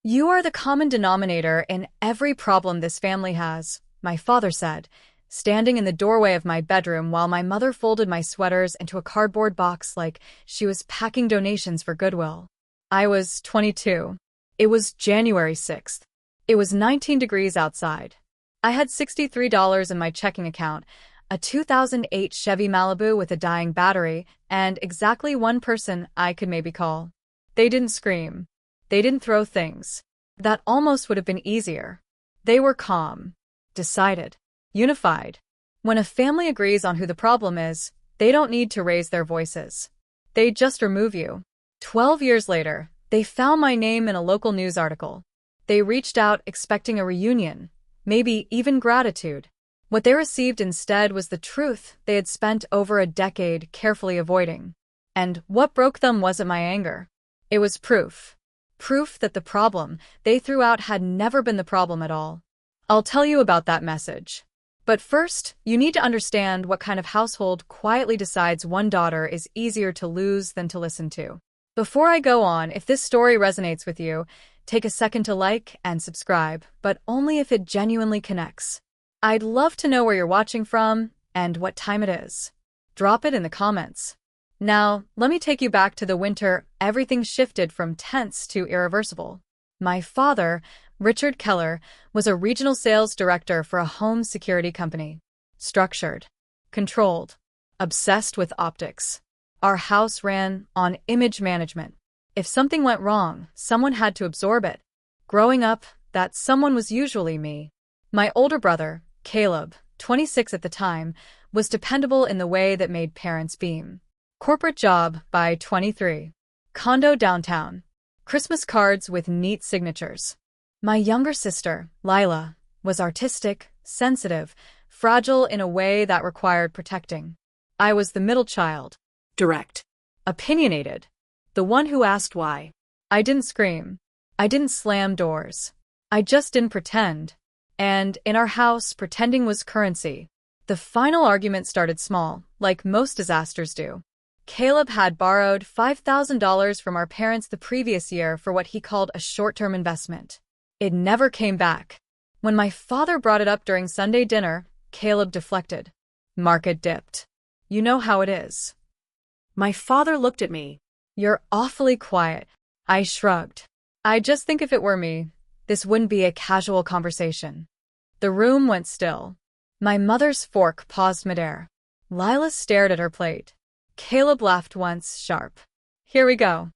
You are the common denominator in every problem this family has, my father said, standing in the doorway of my bedroom while my mother folded my sweaters into a cardboard box like she was packing donations for Goodwill. I was 22. It was January 6th. It was 19 degrees outside. I had $63 in my checking account, a 2008 Chevy Malibu with a dying battery, and exactly one person I could maybe call. They didn't scream. They didn't throw things. That almost would have been easier. They were calm, decided, unified. When a family agrees on who the problem is, they don't need to raise their voices. They just remove you. 12 years later, they found my name in a local news article. They reached out expecting a reunion, maybe even gratitude. What they received instead was the truth they had spent over a decade carefully avoiding. And what broke them wasn't my anger. It was proof. Proof that the problem they threw out had never been the problem at all. I'll tell you about that message. But first, you need to understand what kind of household quietly decides one daughter is easier to lose than to listen to. Before I go on, if this story resonates with you, take a second to like and subscribe, but only if it genuinely connects. I'd love to know where you're watching from and what time it is. Drop it in the comments. Now, let me take you back to the winter everything shifted from tense to irreversible. My father, Richard Keller, was a regional sales director for a home security company. Structured, controlled, obsessed with optics. Our house ran on image management. If something went wrong, someone had to absorb it. Growing up, that someone was usually me. My older brother, Caleb, 26 at the time, was dependable in the way that made parents beam. Corporate job by 23. Condo downtown. Christmas cards with neat signatures. My younger sister, Lila, was artistic, sensitive, fragile in a way that required protecting. I was the middle child. Direct. Opinionated. The one who asked why. I didn't scream. I didn't slam doors. I just didn't pretend. And in our house, pretending was currency. The final argument started small, like most disasters do. Caleb had borrowed $5,000 from our parents the previous year for what he called a short-term investment. It never came back. When my father brought it up during Sunday dinner, Caleb deflected. Market dipped. You know how it is. My father looked at me. You're awfully quiet. I shrugged. I just think if it were me, this wouldn't be a casual conversation. The room went still. My mother's fork paused midair. Lila stared at her plate. Caleb laughed once, sharp. Here we go.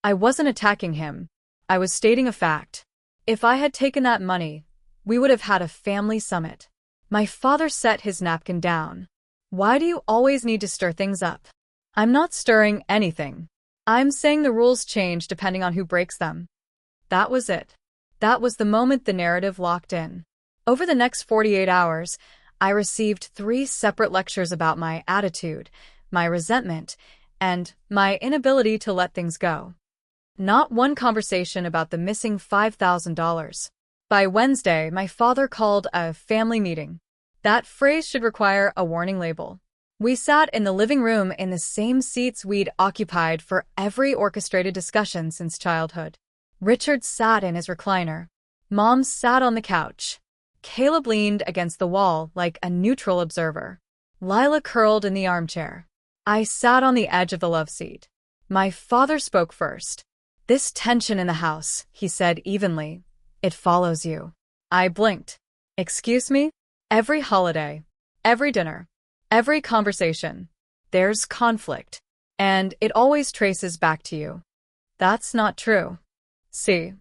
I wasn't attacking him. I was stating a fact. If I had taken that money, we would have had a family summit. My father set his napkin down. Why do you always need to stir things up? I'm not stirring anything. I'm saying the rules change depending on who breaks them. That was it. That was the moment the narrative locked in. Over the next 48 hours, I received 3 separate lectures about my attitude, my resentment, and my inability to let things go. Not one conversation about the missing $5,000. By Wednesday, my father called a family meeting. That phrase should require a warning label. We sat in the living room in the same seats we'd occupied for every orchestrated discussion since childhood. Richard sat in his recliner. Mom sat on the couch. Caleb leaned against the wall like a neutral observer. Lila curled in the armchair. I sat on the edge of the love seat. My father spoke first. This tension in the house, he said evenly. It follows you. I blinked. Excuse me? Every holiday, every dinner, every conversation, there's conflict. And it always traces back to you. That's not true. See,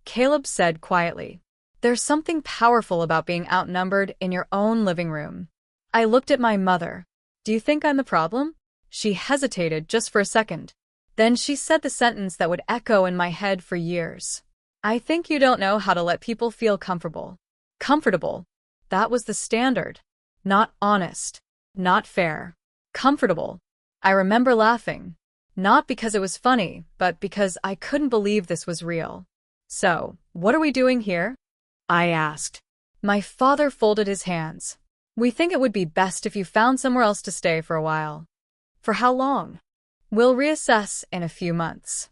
Caleb said quietly. There's something powerful about being outnumbered in your own living room. I looked at my mother. Do you think I'm the problem? She hesitated just for a second. Then she said the sentence that would echo in my head for years. I think you don't know how to let people feel comfortable. Comfortable. That was the standard. Not honest. Not fair. Comfortable. I remember laughing. Not because it was funny, but because I couldn't believe this was real. So, what are we doing here? I asked. My father folded his hands. We think it would be best if you found somewhere else to stay for a while. For how long? We'll reassess in a few months.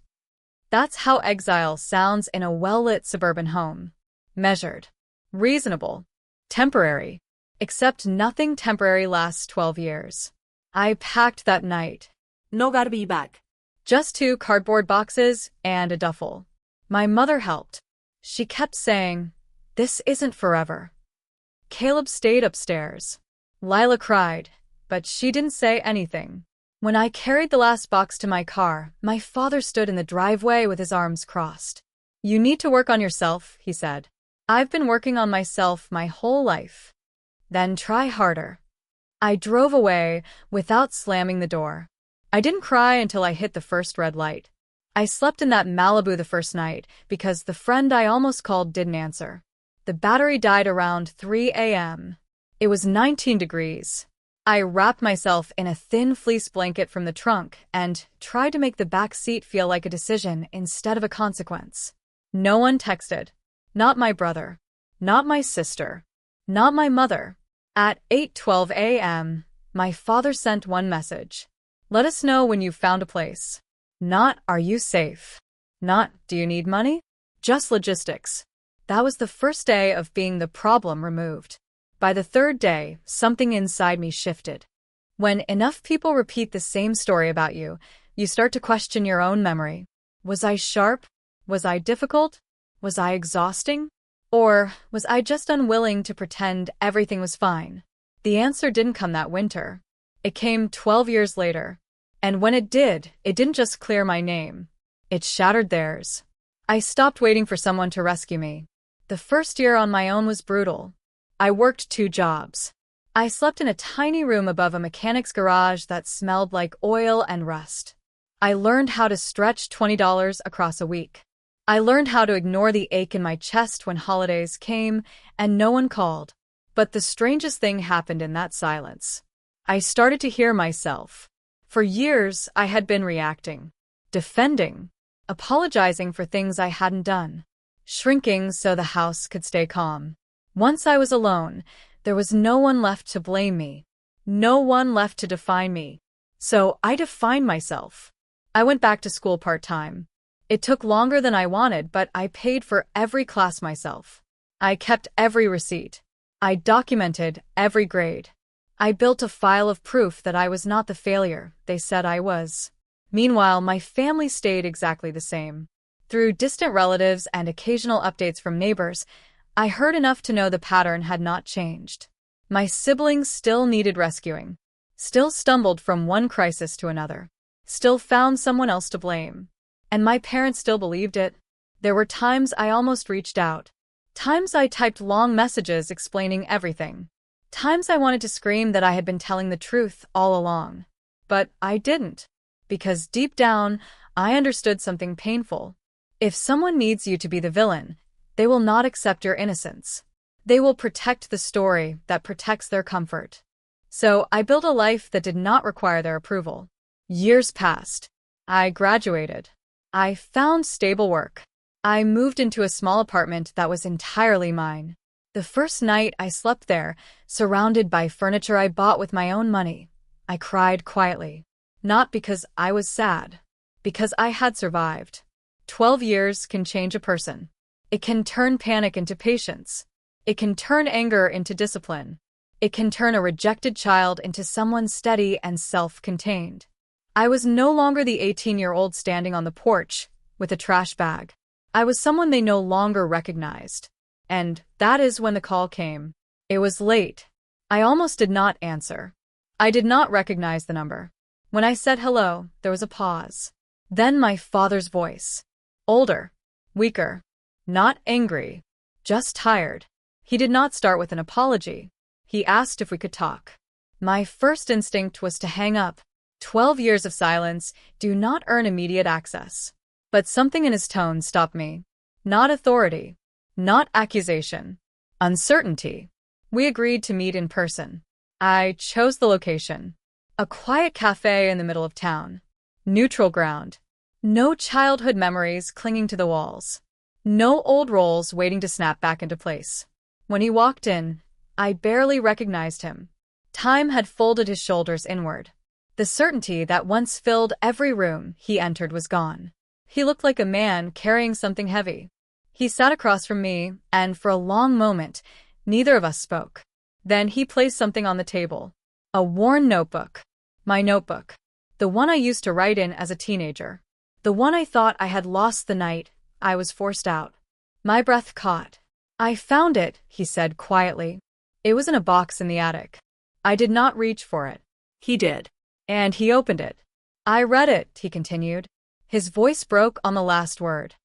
That's how exile sounds in a well-lit suburban home. Measured. Reasonable. Temporary. Except nothing temporary lasts 12 years. I packed that night. No gotta be back. Just 2 cardboard boxes and a duffel. My mother helped. She kept saying, "This isn't forever." Caleb stayed upstairs. Lila cried, but she didn't say anything. When I carried the last box to my car, my father stood in the driveway with his arms crossed. "You need to work on yourself," he said. "I've been working on myself my whole life." "Then try harder." I drove away without slamming the door. I didn't cry until I hit the first red light. I slept in that Malibu the first night because the friend I almost called didn't answer. The battery died around 3 a.m. It was 19 degrees. I wrapped myself in a thin fleece blanket from the trunk and tried to make the back seat feel like a decision instead of a consequence. No one texted. Not my brother. Not my sister. Not my mother. At 8:12 a.m., my father sent one message. "Let us know when you've found a place." Not, "Are you safe?" Not, "Do you need money?" Just logistics. That was the first day of being the problem removed. By the third day, something inside me shifted. When enough people repeat the same story about you, you start to question your own memory. Was I sharp? Was I difficult? Was I exhausting? Or was I just unwilling to pretend everything was fine? The answer didn't come that winter. It came 12 years later. And when it did, it didn't just clear my name. It shattered theirs. I stopped waiting for someone to rescue me. The first year on my own was brutal. I worked 2 jobs. I slept in a tiny room above a mechanic's garage that smelled like oil and rust. I learned how to stretch $20 across a week. I learned how to ignore the ache in my chest when holidays came and no one called. But the strangest thing happened in that silence. I started to hear myself. For years, I had been reacting, defending, apologizing for things I hadn't done, shrinking so the house could stay calm. Once I was alone, there was no one left to blame me, no one left to define me. So I defined myself. I went back to school part-time. It took longer than I wanted, but I paid for every class myself. I kept every receipt. I documented every grade. I built a file of proof that I was not the failure they said I was. Meanwhile, my family stayed exactly the same. Through distant relatives and occasional updates from neighbors, I heard enough to know the pattern had not changed. My siblings still needed rescuing, still stumbled from one crisis to another, still found someone else to blame. And my parents still believed it. There were times I almost reached out. Times I typed long messages explaining everything. Times I wanted to scream that I had been telling the truth all along. But I didn't. Because deep down, I understood something painful. If someone needs you to be the villain, they will not accept your innocence. They will protect the story that protects their comfort. So I built a life that did not require their approval. Years passed. I graduated. I found stable work. I moved into a small apartment that was entirely mine. The first night I slept there, surrounded by furniture I bought with my own money, I cried quietly. Not because I was sad, because I had survived. 12 years can change a person. It can turn panic into patience. It can turn anger into discipline. It can turn a rejected child into someone steady and self-contained. I was no longer the 18-year-old standing on the porch with a trash bag. I was someone they no longer recognized. And that is when the call came. It was late. I almost did not answer. I did not recognize the number. When I said hello, there was a pause. Then my father's voice. Older. Weaker. Not angry. Just tired. He did not start with an apology. He asked if we could talk. My first instinct was to hang up. 12 years of silence do not earn immediate access. But something in his tone stopped me. Not authority. Not accusation. Uncertainty. We agreed to meet in person. I chose the location. A quiet cafe in the middle of town. Neutral ground. No childhood memories clinging to the walls. No old roles waiting to snap back into place. When he walked in, I barely recognized him. Time had folded his shoulders inward. The certainty that once filled every room he entered was gone. He looked like a man carrying something heavy. He sat across from me, and for a long moment, neither of us spoke. Then he placed something on the table. A worn notebook. My notebook. The one I used to write in as a teenager. The one I thought I had lost the night I was forced out. My breath caught. "I found it," he said quietly. It was in a box in the attic. I did not reach for it. He did. And he opened it. "I read it," he continued. His voice broke on the last word.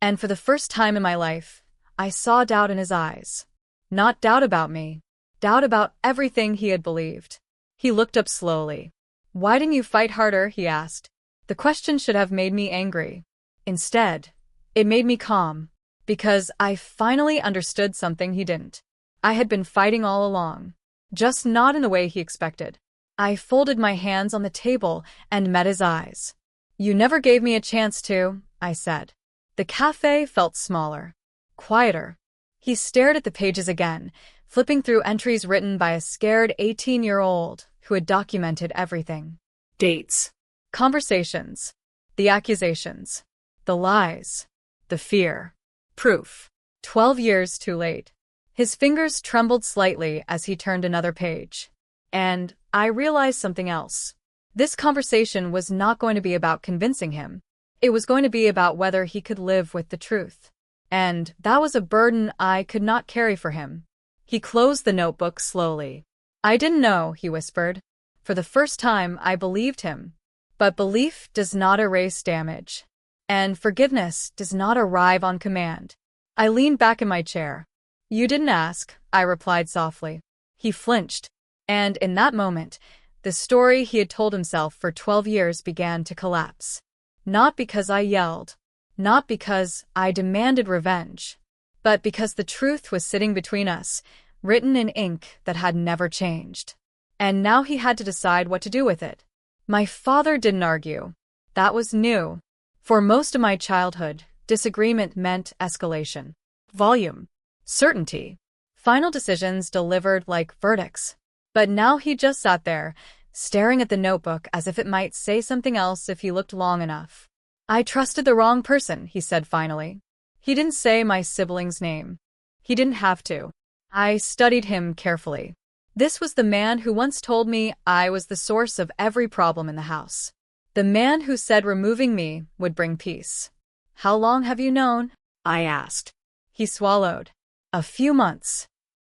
And for the first time in my life, I saw doubt in his eyes. Not doubt about me. Doubt about everything he had believed. He looked up slowly. "Why didn't you fight harder?" he asked. The question should have made me angry. Instead, it made me calm. Because I finally understood something he didn't. I had been fighting all along. Just not in the way he expected. I folded my hands on the table and met his eyes. "You never gave me a chance to," I said. The cafe felt smaller. Quieter. He stared at the pages again, flipping through entries written by a scared 18-year-old who had documented everything. Dates. Conversations. The accusations. The lies. The fear. Proof. 12 years too late. His fingers trembled slightly as he turned another page. And I realized something else. This conversation was not going to be about convincing him. It was going to be about whether he could live with the truth. And that was a burden I could not carry for him. He closed the notebook slowly. "I didn't know," he whispered. For the first time, I believed him. But belief does not erase damage. And forgiveness does not arrive on command. I leaned back in my chair. "You didn't ask," I replied softly. He flinched. And in that moment, the story he had told himself for 12 years began to collapse. Not because I yelled. Not because I demanded revenge. But because the truth was sitting between us, written in ink that had never changed. And now he had to decide what to do with it. My father didn't argue. That was new. For most of my childhood, disagreement meant escalation. Volume. Certainty. Final decisions delivered like verdicts. But now he just sat there, staring at the notebook as if it might say something else if he looked long enough. "I trusted the wrong person," he said finally. He didn't say my sibling's name. He didn't have to. I studied him carefully. This was the man who once told me I was the source of every problem in the house. The man who said removing me would bring peace. "How long have you known?" I asked. He swallowed. "A few months."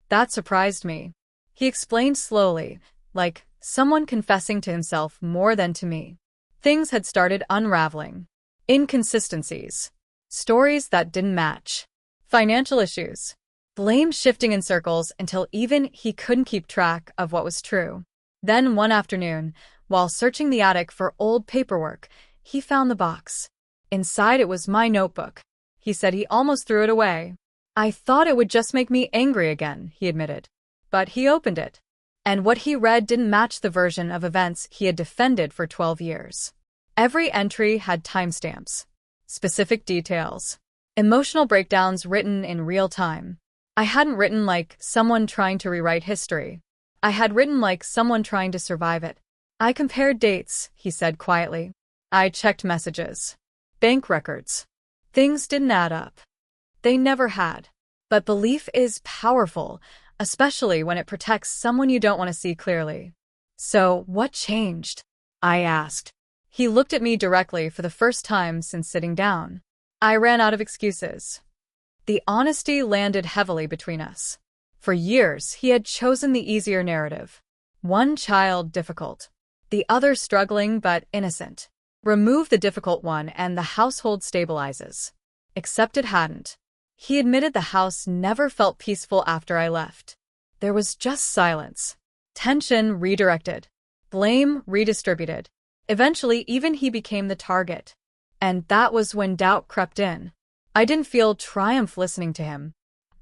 That surprised me. He explained slowly, like someone confessing to himself more than to me. Things had started unraveling. Inconsistencies. Stories that didn't match. Financial issues. Blame shifting in circles until even he couldn't keep track of what was true. Then one afternoon, while searching the attic for old paperwork, he found the box. Inside it was my notebook. He said he almost threw it away. "I thought it would just make me angry again," he admitted. But he opened it. And what he read didn't match the version of events he had defended for 12 years. Every entry had timestamps, specific details, emotional breakdowns written in real time. I hadn't written like someone trying to rewrite history. I had written like someone trying to survive it. "I compared dates," he said quietly. "I checked messages. Bank records. Things didn't add up. They never had. But belief is powerful, especially when it protects someone you don't want to see clearly." "So, what changed?" I asked. He looked at me directly for the first time since sitting down. I ran out of excuses. The honesty landed heavily between us. For years, he had chosen the easier narrative. One child difficult. The other struggling but innocent. Remove the difficult one and the household stabilizes. Except it hadn't. He admitted the house never felt peaceful after I left. There was just silence. Tension redirected. Blame redistributed. Eventually, even he became the target. And that was when doubt crept in. I didn't feel triumph listening to him.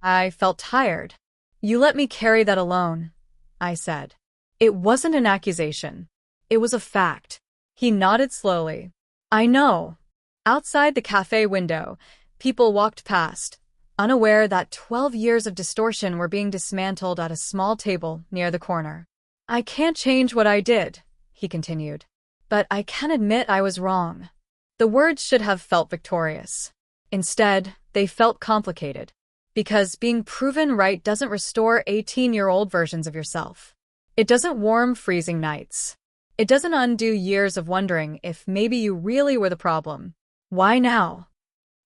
I felt tired. "You let me carry that alone," I said. It wasn't an accusation. It was a fact. He nodded slowly. "I know." Outside the cafe window, people walked past, unaware that 12 years of distortion were being dismantled at a small table near the corner. "I can't change what I did," he continued. "But I can admit I was wrong. The words should have felt victorious. Instead, they felt complicated. Because being proven right doesn't restore 18-year-old versions of yourself. It doesn't warm freezing nights. It doesn't undo years of wondering if maybe you really were the problem. Why now?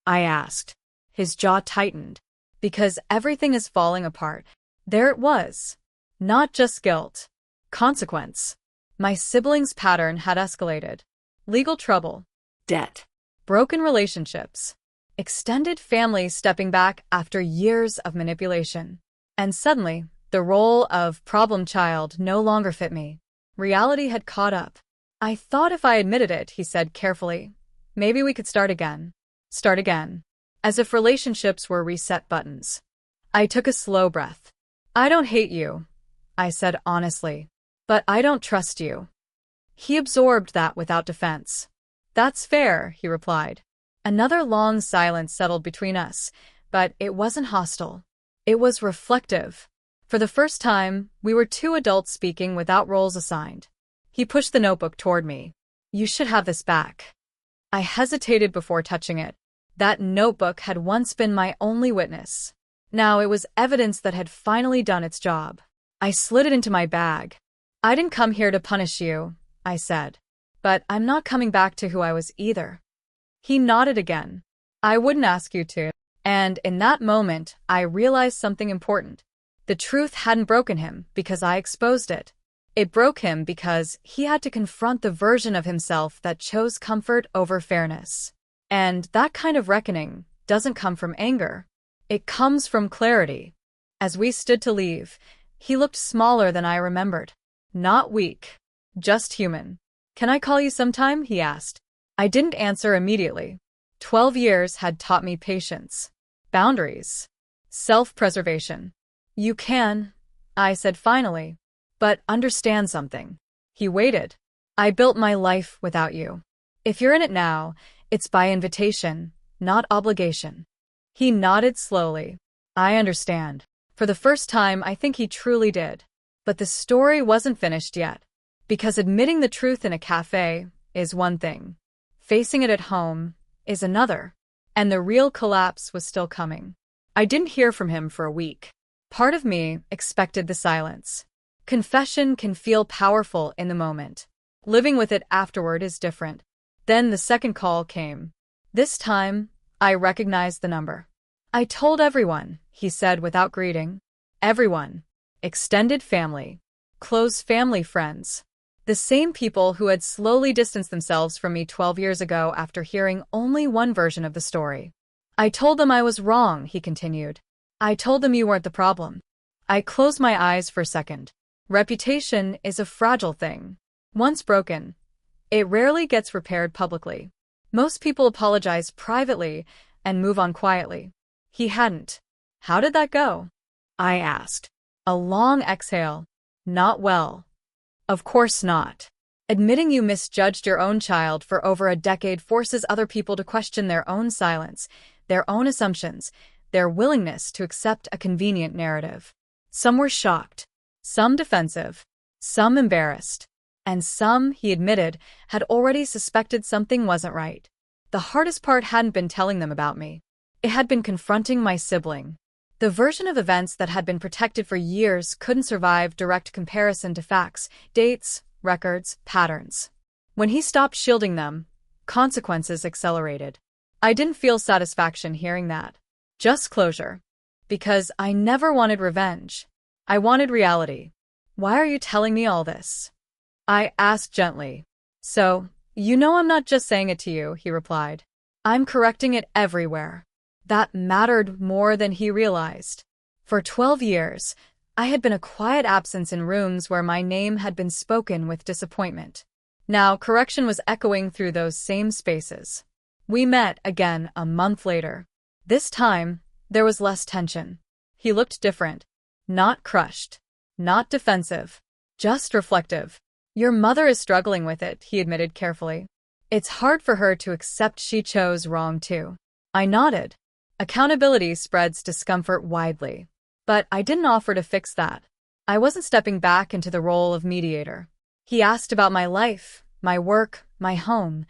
I asked. His jaw tightened. Because everything is falling apart. There it was. Not just guilt. Consequence. My siblings' pattern had escalated. Legal trouble. Debt. Broken relationships. Extended family stepping back after years of manipulation. And suddenly, the role of problem child no longer fit me. Reality had caught up. I thought if I admitted it, he said carefully, maybe we could start again. Start again. As if relationships were reset buttons. I took a slow breath. I don't hate you, I said honestly. But I don't trust you. He absorbed that without defense. That's fair, he replied. Another long silence settled between us, but it wasn't hostile. It was reflective. For the first time, we were two adults speaking without roles assigned. He pushed the notebook toward me. You should have this back. I hesitated before touching it. That notebook had once been my only witness. Now it was evidence that had finally done its job. I slid it into my bag. I didn't come here to punish you, I said. But I'm not coming back to who I was either. He nodded again. I wouldn't ask you to. And in that moment, I realized something important. The truth hadn't broken him because I exposed it. It broke him because he had to confront the version of himself that chose comfort over fairness. And that kind of reckoning doesn't come from anger. It comes from clarity. As we stood to leave, he looked smaller than I remembered. Not weak. Just human. Can I call you sometime? He asked. I didn't answer immediately. 12 years had taught me patience, boundaries, self-preservation. You can, I said finally, but understand something. He waited. I built my life without you. If you're in it now, it's by invitation, not obligation. He nodded slowly. I understand. For the first time, I think he truly did. But the story wasn't finished yet. Because admitting the truth in a cafe is one thing. Facing it at home is another. And the real collapse was still coming. I didn't hear from him for a week. Part of me expected the silence. Confession can feel powerful in the moment. Living with it afterward is different. Then the second call came. This time, I recognized the number. I told everyone, he said without greeting. Everyone. Extended family. Close family friends. The same people who had slowly distanced themselves from me 12 years ago after hearing only one version of the story. I told them I was wrong, he continued. I told them you weren't the problem. I closed my eyes for a second. Reputation is a fragile thing. Once broken, it rarely gets repaired publicly. Most people apologize privately and move on quietly. He hadn't. How did that go? I asked. A long exhale. Not well. Of course not. Admitting you misjudged your own child for over a decade forces other people to question their own silence, their own assumptions, their willingness to accept a convenient narrative. Some were shocked, some defensive, some embarrassed, and some, he admitted, had already suspected something wasn't right. The hardest part hadn't been telling them about me. It had been confronting my sibling. The version of events that had been protected for years couldn't survive direct comparison to facts, dates, records, patterns. When he stopped shielding them, consequences accelerated. I didn't feel satisfaction hearing that. Just closure. Because I never wanted revenge. I wanted reality. Why are you telling me all this? I asked gently. So, you know I'm not just saying it to you, he replied. I'm correcting it everywhere. That mattered more than he realized. For 12 years, I had been a quiet absence in rooms where my name had been spoken with disappointment. Now correction was echoing through those same spaces. We met again a month later. This time, there was less tension. He looked different. Not crushed. Not defensive. Just reflective. Your mother is struggling with it, he admitted carefully. It's hard for her to accept she chose wrong too. I nodded. Accountability spreads discomfort widely. But I didn't offer to fix that. I wasn't stepping back into the role of mediator. He asked about my life, my work, my home.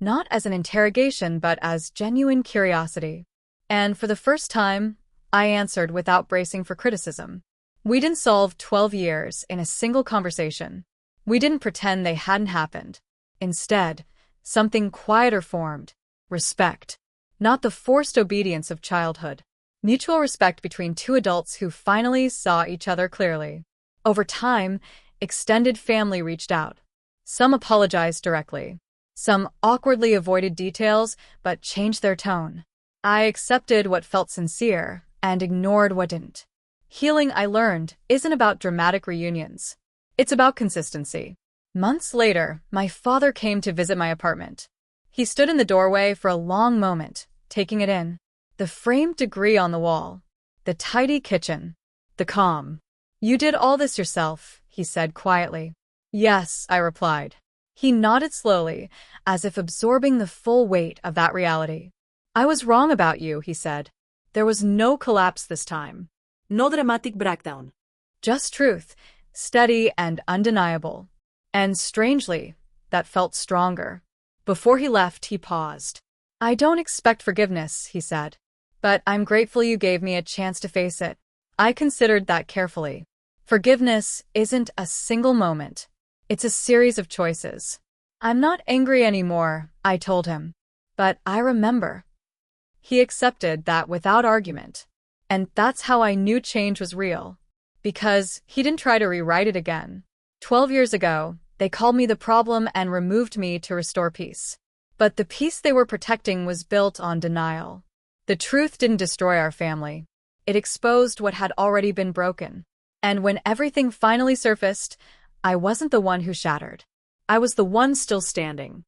not as an interrogation but as genuine curiosity. And for the first time, I answered without bracing for criticism. We didn't solve 12 years in a single conversation. We didn't pretend they hadn't happened. Instead, something quieter formed: respect. Not the forced obedience of childhood. Mutual respect between two adults who finally saw each other clearly. Over time, extended family reached out. Some apologized directly. Some awkwardly avoided details but changed their tone. I accepted what felt sincere and ignored what didn't. Healing, I learned, isn't about dramatic reunions. It's about consistency. Months later, my father came to visit my apartment. He stood in the doorway for a long moment, taking it in. The framed degree on the wall, the tidy kitchen, the calm. "You did all this yourself," he said quietly. "Yes," I replied. He nodded slowly, as if absorbing the full weight of that reality. "I was wrong about you," he said. "There was no collapse this time. No dramatic breakdown. Just truth, steady and undeniable." And strangely, that felt stronger. Before he left, he paused. "I don't expect forgiveness," he said. "But I'm grateful you gave me a chance to face it." I considered that carefully. Forgiveness isn't a single moment. It's a series of choices. "I'm not angry anymore," I told him. "But I remember." He accepted that without argument. And that's how I knew change was real. Because he didn't try to rewrite it again. 12 years ago, they called me the problem and removed me to restore peace. But the peace they were protecting was built on denial. The truth didn't destroy our family. It exposed what had already been broken. And when everything finally surfaced, I wasn't the one who shattered. I was the one still standing.